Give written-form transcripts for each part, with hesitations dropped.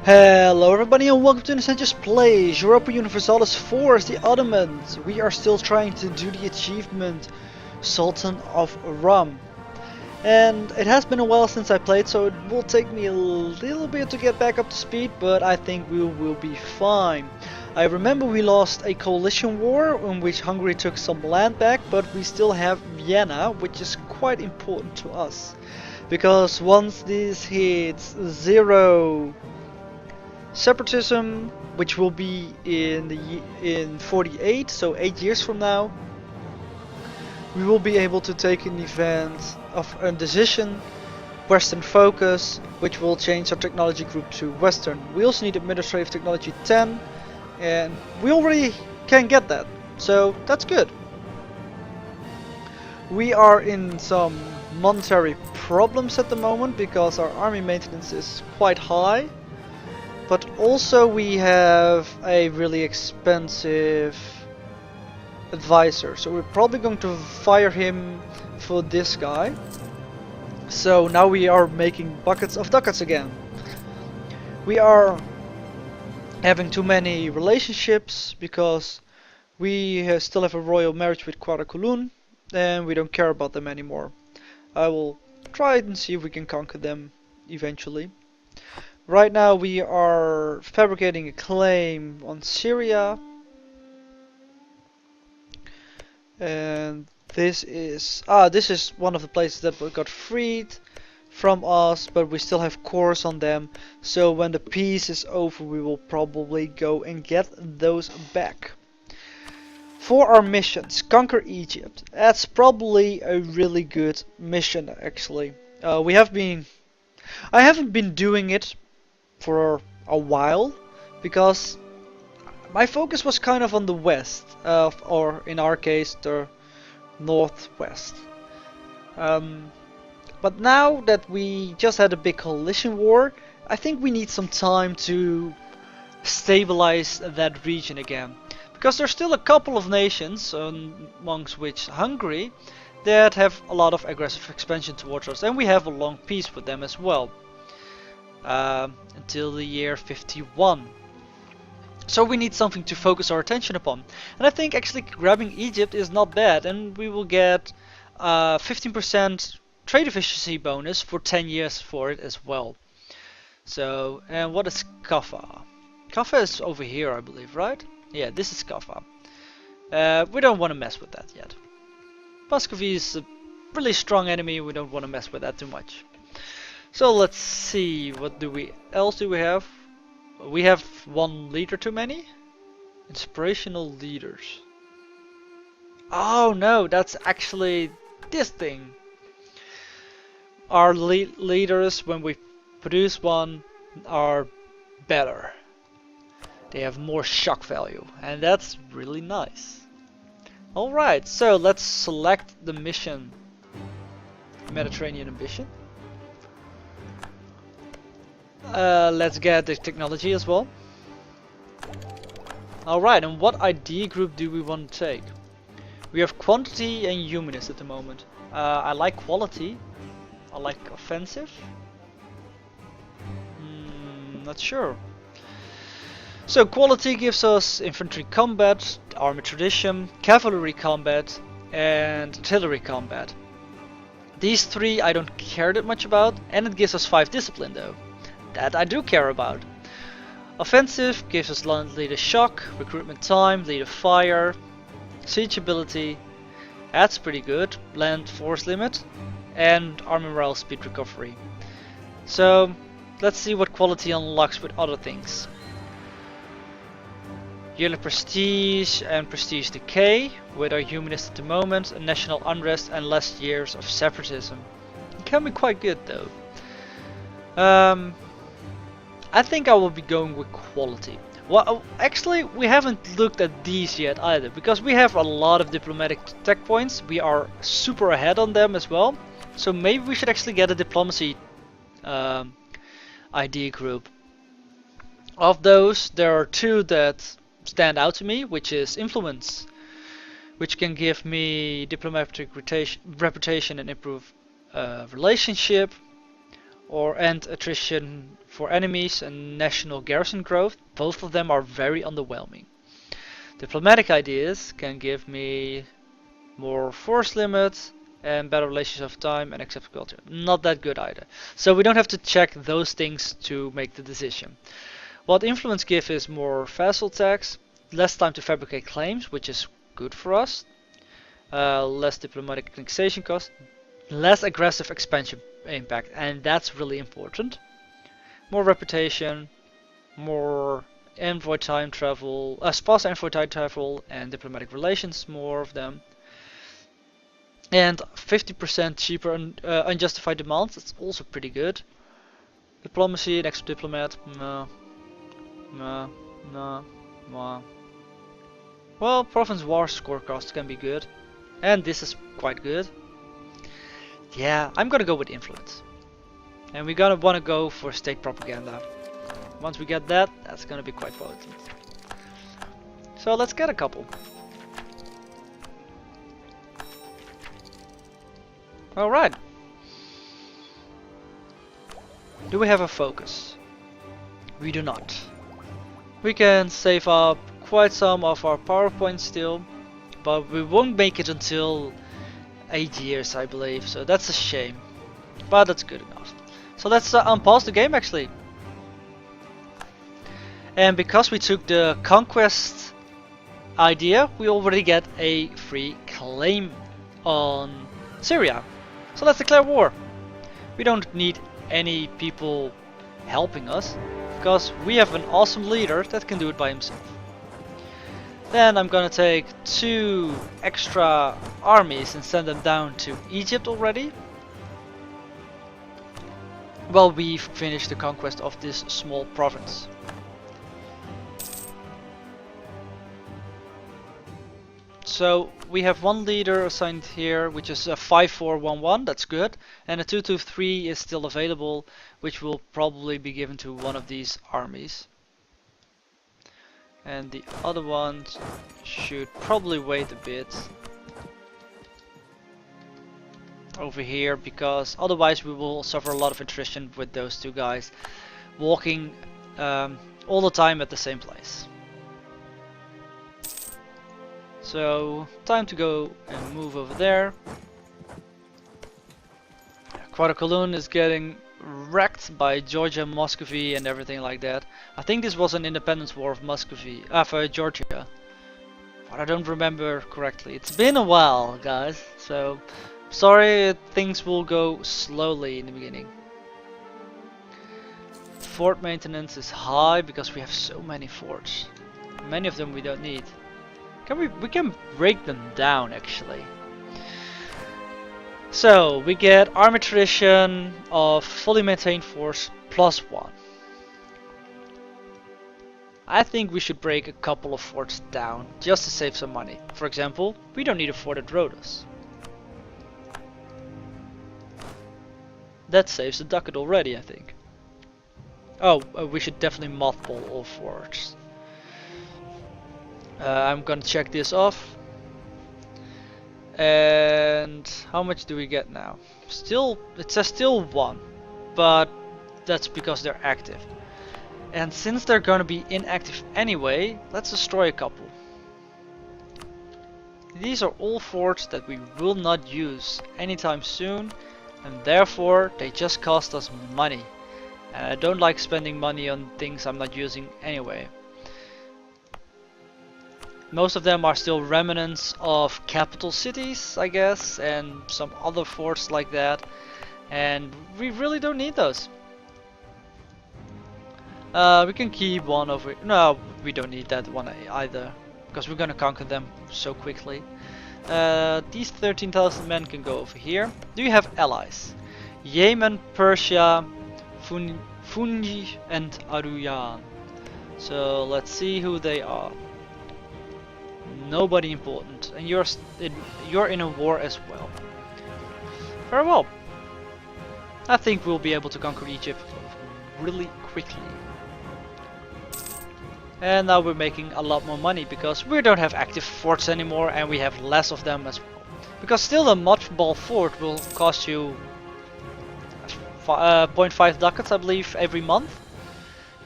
Hello everybody and welcome to Just Plays Europa Universalis IV as the Ottomans. We are still trying to do the achievement Sultan of Rum. And it has been a while since I played, so it will take me a little bit to get back up to speed, but I think we will be fine. I remember we lost a coalition war in which Hungary took some land back, but we still have Vienna, which is quite important to us. Because once this hits 0 separatism, which will be in 48, so 8 years from now, we will be able to take an event of a decision, Western focus, which will change our technology group to Western. We also need administrative technology 10, and we already can get that, so that's good. We are in some monetary problems at the moment because our army maintenance is quite high. But also we have a really expensive advisor, so we're probably going to fire him for this guy. So now we are making buckets of ducats again. We are having too many relationships because we still have a royal marriage with Quarakulun and we don't care about them anymore. I will try and see if we can conquer them eventually. Right now we are fabricating a claim on Syria, and this is one of the places that got freed from us, but we still have cores on them, so when the peace is over we will probably go and get those back. For our missions, conquer Egypt. That's probably a really good mission actually. I haven't been doing it for a while because my focus was kind of on the west, or in our case the northwest. But now that we just had a big coalition war, I think we need some time to stabilize that region again, because there's still a couple of nations, amongst which Hungary, that have a lot of aggressive expansion towards us, and we have a long peace with them as well. Until the year 51. So we need something to focus our attention upon. And I think actually grabbing Egypt is not bad, and we will get 15% trade efficiency bonus for 10 years for it as well. So, and what is Kaffa? Kaffa is over here, I believe, right? Yeah, this is Kaffa. We don't want to mess with that yet. Muscovy is a really strong enemy, we don't want to mess with that too much. So let's see, what else do we have? We have one leader too many? Inspirational leaders. Oh no, that's actually this thing. Our leaders, when we produce one, are better. They have more shock value, and that's really nice. Alright, so let's select the mission. Mediterranean ambition. Let's get the technology as well. Alright, and what ID group do we want to take? We have quantity and humanist at the moment. I like quality. I like offensive. Not sure. So quality gives us infantry combat, army tradition, cavalry combat, and artillery combat. These three I don't care that much about, and it gives us 5 discipline though. That I do care about. Offensive gives us leader shock, recruitment time, leader fire, siege ability. That's pretty good. Land force limit, and army morale speed recovery. So let's see what quality unlocks with other things. Yearly prestige and prestige decay with our humanist at the moment, and national unrest and less years of separatism. It can be quite good though. I think I will be going with quality. Well, actually, we haven't looked at these yet either, because we have a lot of diplomatic tech points. We are super ahead on them as well. So maybe we should actually get a diplomacy ID group. Of those, there are 2 that stand out to me, which is influence, which can give me diplomatic reputation and improve relationship. and attrition for enemies and national garrison growth. Both of them are very underwhelming. Diplomatic ideas can give me more force limits and better relations of time and acceptable culture. Not that good either. So we don't have to check those things to make the decision. What influence give is more vassal tax, less time to fabricate claims, which is good for us, less diplomatic annexation cost, less aggressive expansion impact, and that's really important. More reputation, more envoy time travel, sparse envoy time travel, and diplomatic relations, more of them. And 50% cheaper unjustified demands, that's also pretty good. Diplomacy, an extra diplomat, no. Well, province war score cost can be good. And this is quite good. Yeah, I'm gonna go with influence. And we're gonna wanna go for state propaganda. Once we get that, that's gonna be quite potent. So let's get a couple. Alright. Do we have a focus? We do not. We can save up quite some of our PowerPoint still, but we won't make it until 8 years, I believe, so that's a shame. But that's good enough. So let's unpause the game actually. And because we took the conquest idea, we already get a free claim on Syria. So let's declare war. We don't need any people helping us, because we have an awesome leader that can do it by himself. Then I'm gonna take 2 extra armies and send them down to Egypt already. Well, we've finished the conquest of this small province. So we have 1 leader assigned here, which is a 5411, that's good. And a 223 is still available, which will probably be given to one of these armies. And the other ones should probably wait a bit over here, because otherwise we will suffer a lot of attrition with those 2 guys walking all the time at the same place. So time to go and move over there. Quadricolone is getting wrecked by Georgia, Muscovy and everything like that. I think this was an independence war of Muscovy, for Georgia, but I don't remember correctly. It's been a while, guys, so sorry, things will go slowly in the beginning. Fort maintenance is high because we have so many forts. Many of them we don't need. We can break them down actually. So we get army attrition of fully maintained force +1. I think we should break a couple of forts down just to save some money. For example, we don't need a fort at Rhodes. That saves the ducat already, I think. Oh, we should definitely mothball all forts. I'm gonna check this off. And how much do we get now? Still, it says still 1, but that's because they're active. And since they're gonna be inactive anyway, let's destroy a couple. These are all forts that we will not use anytime soon, and therefore they just cost us money. And I don't like spending money on things I'm not using anyway. Most of them are still remnants of capital cities, I guess, and some other forts like that, and we really don't need those. We can keep one over. No, we don't need that one either, because we're gonna conquer them so quickly. These 13,000 men can go over here. Do you have allies? Yemen, Persia, Fungi, and Aruyan. So let's see who they are. Nobody important, and you're in a war as well. Very well. I think we'll be able to conquer Egypt really quickly. And now we're making a lot more money because we don't have active forts anymore, and we have less of them as well. Because still a mothball fort will cost you 0.5 ducats, I believe, every month.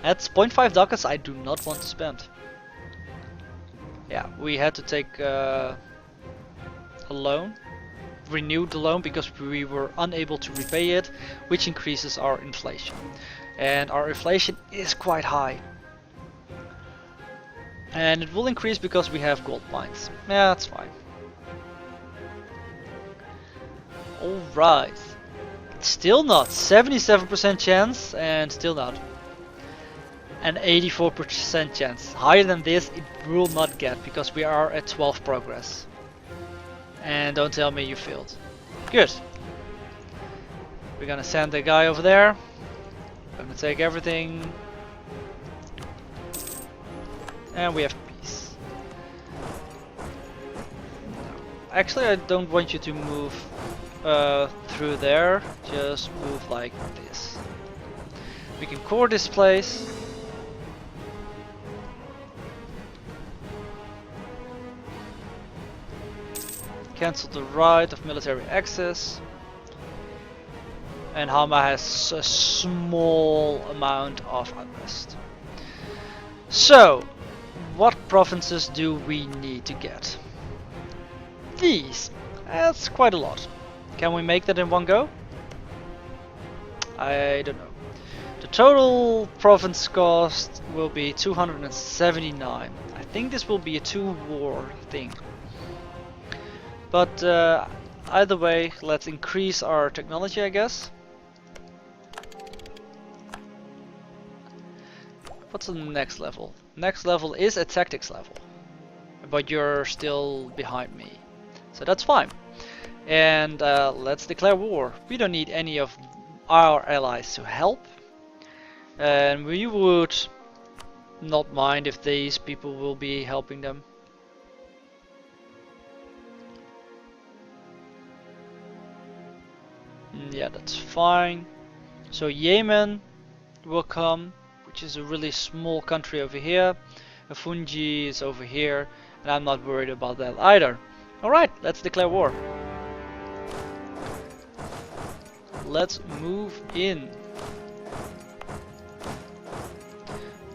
That's 0.5 ducats I do not want to spend. Yeah, we had to take a loan, renewed the loan because we were unable to repay it, which increases our inflation. And our inflation is quite high. And it will increase because we have gold mines. Yeah, that's fine. Alright. Still not. 77% chance and still not. An 84% chance. Higher than this it will not get because we are at 12 progress. And don't tell me you failed. Good. We're gonna send the guy over there. I'm gonna take everything. And we have peace. Actually, I don't want you to move through there. Just move like this. We can core this place. Cancel the right of military access. And Hama has a small amount of unrest. So, what provinces do we need to get? These. That's quite a lot. Can we make that in one go? I don't know. The total province cost will be 279. I think this will be a 2-war thing. But either way, let's increase our technology, I guess. What's the next level? Next level is a tactics level, but you're still behind me, so that's fine. And let's declare war. We don't need any of our allies to help, and we would not mind if these people will be helping them. Yeah, that's fine. So Yemen will come, which is a really small country over here. Afungi is over here, and I'm not worried about that either. Alright, let's declare war. Let's move in.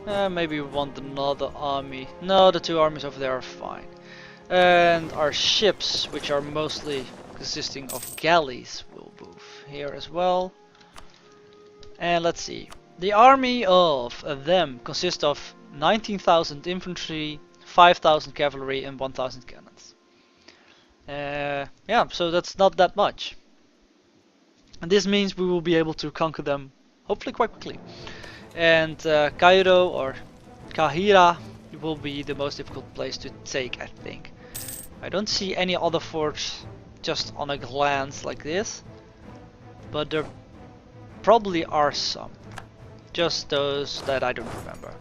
Maybe we want another army. No, the 2 armies over there are fine. And our ships, which are mostly consisting of galleys, will move here as well. And let's see. The army of them consists of 19,000 infantry, 5,000 cavalry and 1,000 cannons. Yeah, so that's not that much. And this means we will be able to conquer them hopefully quite quickly. And Cairo or Kahira will be the most difficult place to take, I think. I don't see any other forts just on a glance like this, but there probably are some. Just those that I don't remember.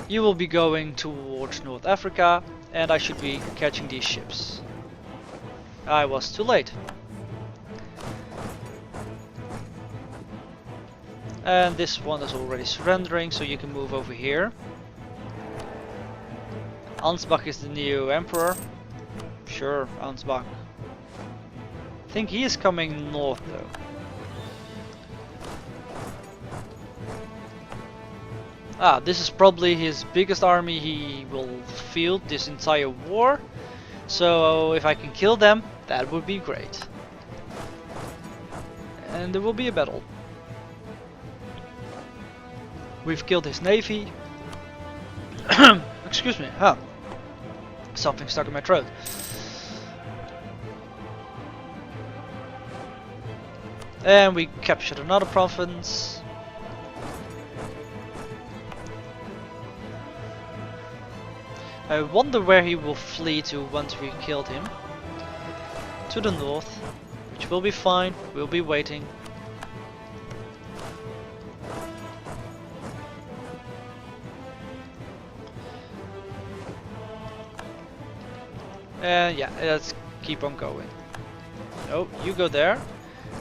You will be going towards North Africa, and I should be catching these ships. I was too late. And this one is already surrendering, so you can move over here. Ansbach is the new emperor. Sure, Ansbach. I think he is coming north though. Ah, this is probably his biggest army he will field this entire war. So if I can kill them, that would be great. And there will be a battle. We've killed his navy. Excuse me. Huh. Something stuck in my throat. And we captured another province. I wonder where he will flee to once we killed him. To the north, which will be fine. We'll be waiting. And yeah, let's keep on going. Oh, you go there.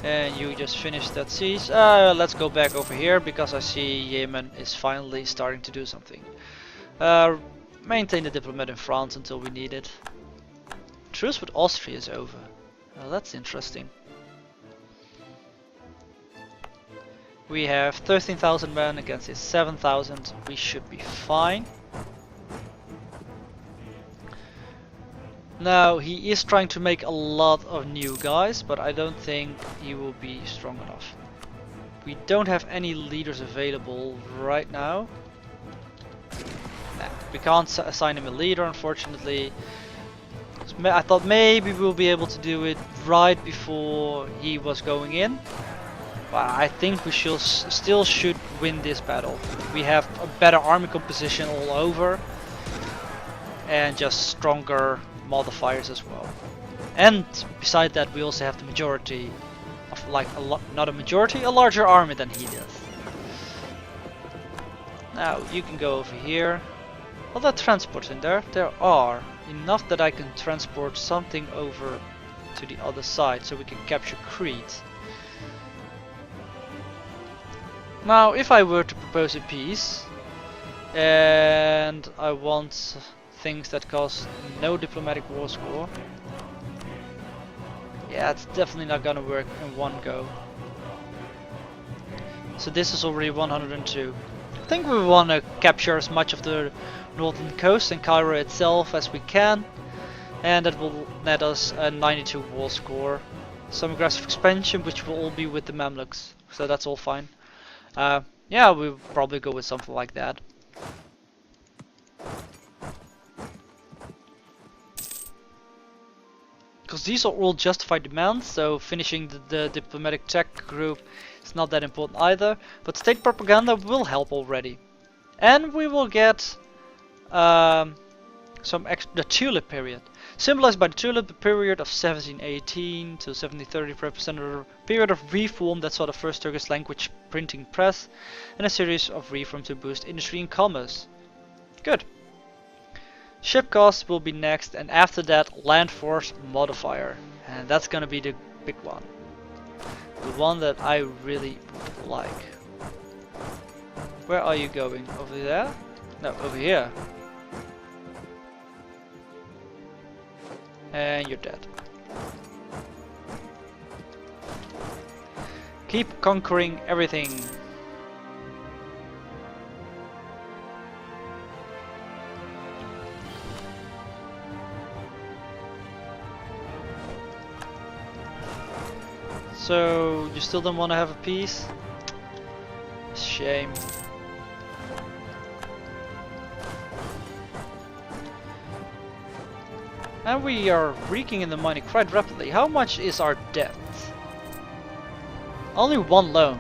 And you just finished that siege. Let's go back over here because I see Yemen is finally starting to do something. Maintain the diplomat in France until we need it. Truce with Austria is over. Well, that's interesting. We have 13,000 men against his 7,000. We should be fine. Now, he is trying to make a lot of new guys, but I don't think he will be strong enough. We don't have any leaders available right now. Nah, we can't assign him a leader, unfortunately. I thought maybe we'll be able to do it right before he was going in. But I think we still should win this battle. We have a better army composition all over. And just stronger modifiers as well. And beside that, we also have the majority of, like, not a majority, a larger army than he does. Now you can go over here. Are there transports in there? There are enough that I can transport something over to the other side so we can capture Crete. Now, if I were to propose a peace, and I want things that cost no diplomatic war score, yeah, it's definitely not gonna work in one go. So this is already 102. I think we want to capture as much of the northern coast and Cairo itself as we can, and that will net us a 92 war score. Some aggressive expansion, which will all be with the Mamluks, so that's all fine. Yeah, we'll probably go with something like that. Because these are all justified demands, so finishing the diplomatic tech group is not that important either. But state propaganda will help already. And we will get the tulip period. Symbolized by the tulip period of 1718 to 1730 represented a period of reform that saw the first Turkish language printing press and a series of reforms to boost industry and commerce. Good. Ship costs will be next, and after that land force modifier, and that's gonna be the big one. The one that I really like. Where are you going? Over there? No, over here. And you're dead. Keep conquering everything. So, you still don't want to have a peace? Shame. And we are reeking in the money quite rapidly. How much is our debt? Only one loan.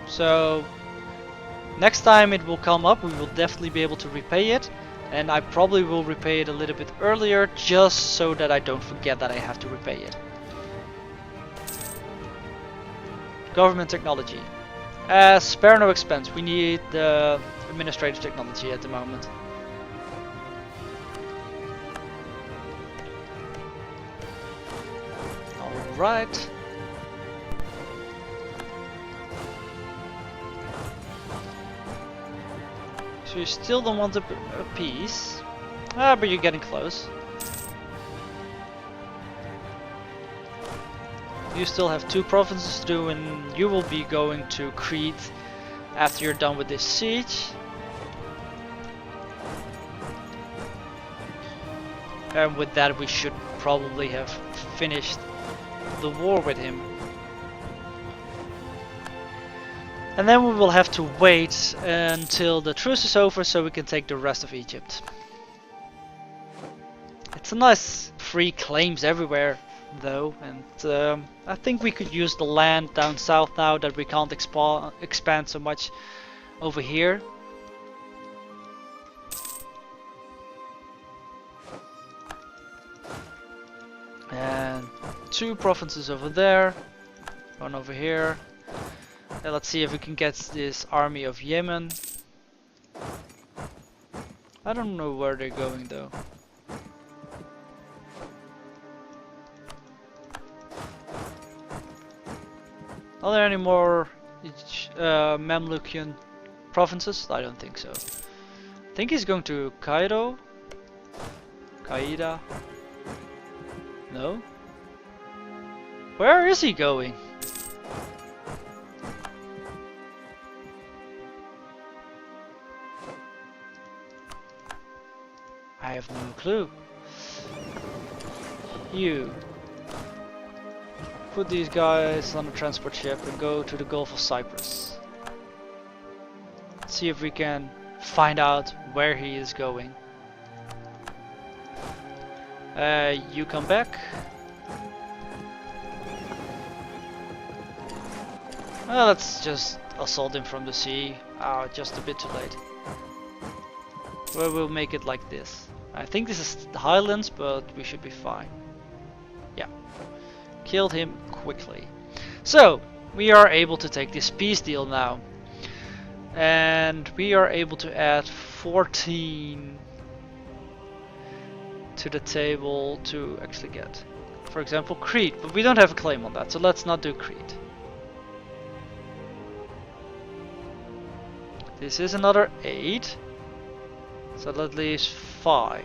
So, next time it will come up, we will definitely be able to repay it. And I probably will repay it a little bit earlier, just so that I don't forget that I have to repay it. Government technology. Spare no expense. We need the administrative technology at the moment. Alright. So you still don't want a peace. Ah, but you're getting close. You still have 2 provinces to do, and you will be going to Crete after you're done with this siege. And with that we should probably have finished the war with him. And then we will have to wait until the truce is over so we can take the rest of Egypt. It's a nice free claims everywhere though, and I think we could use the land down south now that we can't expand so much over here. And 2 provinces over there, 1 over here. And let's see if we can get this army of Yemen. I don't know where they're going though. Are there any more Mamlukian provinces? I don't think so. I think he's going to Cairo. Qaeda. No? Where is he going? I have no clue. You put these guys on a transport ship and go to the Gulf of Cyprus. See if we can find out where he is going. You come back. Well, let's just assault him from the sea. Just a bit too late. Well, we'll make it like this. I think this is the Highlands, but we should be fine. Yeah. Killed him quickly. So, we are able to take this peace deal now. And we are able to add 14 to the table to actually get, for example, Crete. But we don't have a claim on that, so let's not do Crete. This is another 8. So that leaves 5.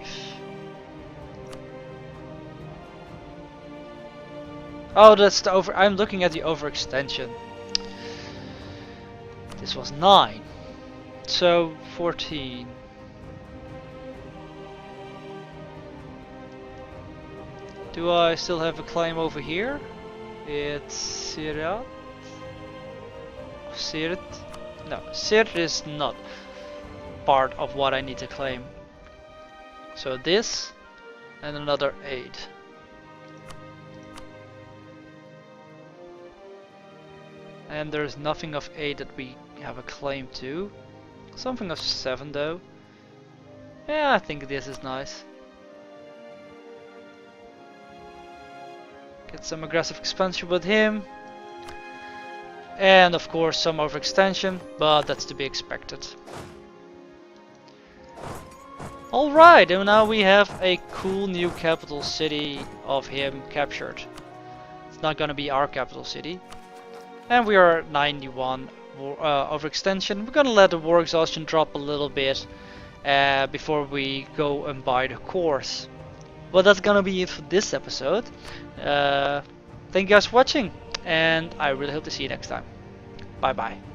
Oh, that's the over. I'm looking at the overextension. This was 9. So 14. Do I still have a claim over here? It's Sirat. Sirt. No, Sirt is not part of what I need to claim. So this and another 8. And there's nothing of 8 that we have a claim to. Something of 7 though. Yeah, I think this is nice. Get some aggressive expansion with him. And of course some overextension, but that's to be expected. Alright, and now we have a cool new capital city of him captured. It's not gonna be our capital city. And we are at 91 overextension. We're gonna let the war exhaustion drop a little bit before we go and buy the cores. Well, that's gonna be it for this episode. Thank you guys for watching, and I really hope to see you next time. Bye bye.